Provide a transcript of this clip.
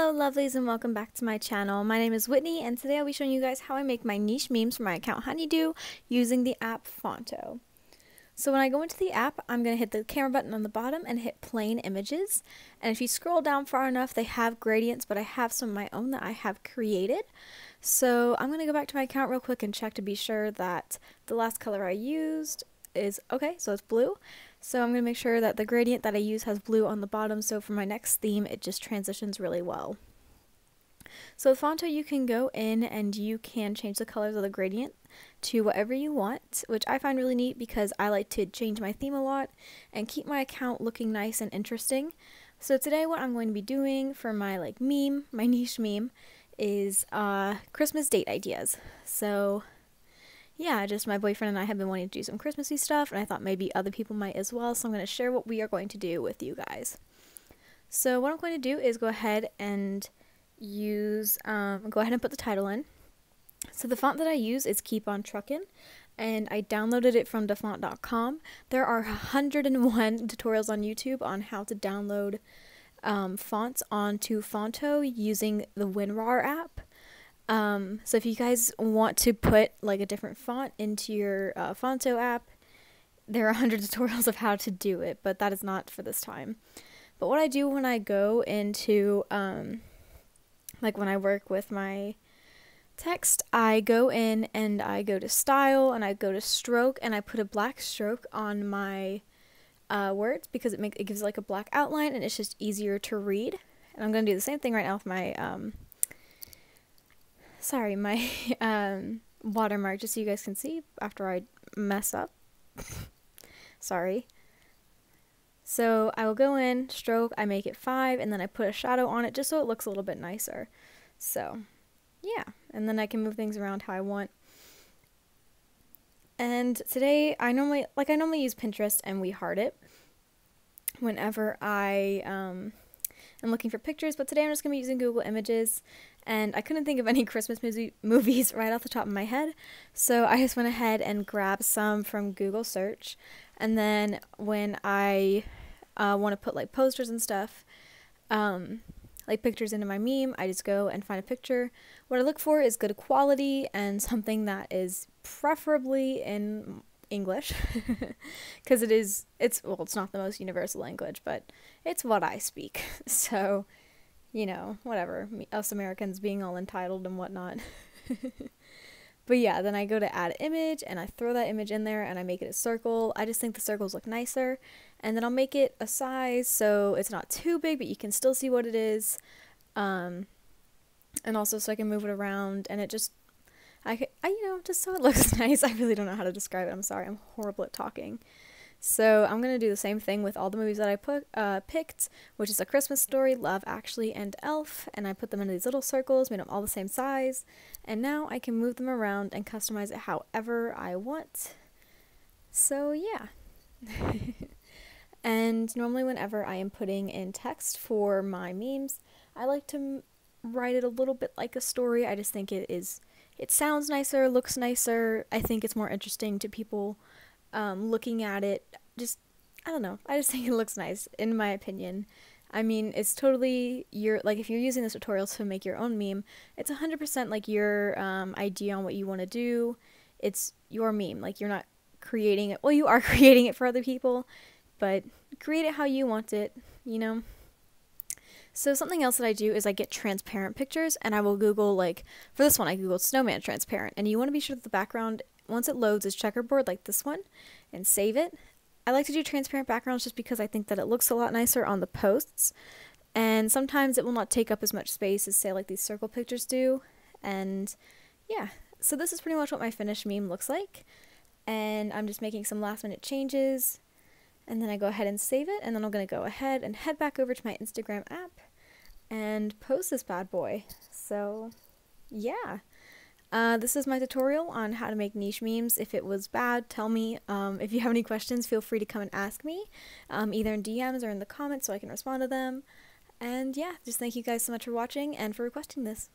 Hello lovelies and welcome back to my channel. My name is Whitney and today I'll be showing you guys how I make my niche memes for my account Honeydew using the app Fonto. So when I go into the app, I'm going to hit the camera button on the bottom and hit plain images. And if you scroll down far enough, they have gradients, but I have some of my own that I have created. So I'm going to go back to my account real quick and check to be sure that the last color I used is okay, so it's blue. So I'm going to make sure that the gradient that I use has blue on the bottom, so for my next theme it just transitions really well. So with Fonto you can go in and you can change the colors of the gradient to whatever you want, which I find really neat because I like to change my theme a lot and keep my account looking nice and interesting. So today what I'm going to be doing for my meme, my niche meme, is Christmas date ideas. So yeah, just my boyfriend and I have been wanting to do some Christmassy stuff, and I thought maybe other people might as well, so I'm going to share what we are going to do with you guys. So what I'm going to do is go ahead and put the title in. So the font that I use is Keep On Truckin', and I downloaded it from dafont.com. There are 101 tutorials on YouTube on how to download fonts onto Fonto using the WinRAR app. So if you guys want to put a different font into your Fonto app, there are 100 tutorials of how to do it, but that is not for this time. But what I do when I go into, when I work with my text, I go in and I go to style and I go to stroke and I put a black stroke on my words because it gives a black outline and it's just easier to read. And I'm going to do the same thing right now with my watermark, just so you guys can see after I mess up. Sorry. So I will go in, stroke, I make it 5, and then I put a shadow on it just so it looks a little bit nicer. So yeah, and then I can move things around how I want. And today I normally use Pinterest and We Heart It whenever I am looking for pictures, but today I'm just going to be using Google Images, and I couldn't think of any Christmas movies right off the top of my head, so I just went ahead and grabbed some from Google search, and then when I want to put posters and stuff, pictures into my meme, I just go and find a picture. What I look for is good quality and something that is preferably in English, because it's not the most universal language, but it's what I speak, so whatever, us Americans being all entitled and whatnot. But yeah, then I go to add image and I throw that image in there and I make it a circle. I just think the circles look nicer, and then I'll make it a size so it's not too big but you can still see what it is, and also so I can move it around, and it just just so it looks nice. I really don't know how to describe it. I'm sorry, I'm horrible at talking. So I'm going to do the same thing with all the movies that I picked, which is A Christmas Story, Love Actually, and Elf, and I put them into these little circles, made them all the same size, and now I can move them around and customize it however I want. So yeah. And normally whenever I am putting in text for my memes, I like to write it a little bit like a story. I just think it sounds nicer, looks nicer. I think it's more interesting to people looking at it. I don't know, I just think it looks nice, in my opinion. I mean, it's totally if you're using this tutorial to make your own meme, it's 100% your idea on what you want to do. It's your meme, you're not creating it, well, you are creating it for other people, but create it how you want it, So something else that I do is I get transparent pictures, and I will Google, for this one I Googled snowman transparent, and you want to be sure that the background, once it loads, is checkerboard like this one, and save it. I like to do transparent backgrounds just because I think that it looks a lot nicer on the posts, and sometimes it will not take up as much space as, say, these circle pictures do, and yeah. So this is pretty much what my finished meme looks like, and I'm just making some last minute changes, and then I go ahead and save it, and then I'm going to go ahead and head back over to my Instagram app and post this bad boy. So yeah, this is my tutorial on how to make niche memes. If it was bad, tell me. If you have any questions, feel free to come and ask me, either in DMs or in the comments so I can respond to them. And yeah, just thank you guys so much for watching and for requesting this.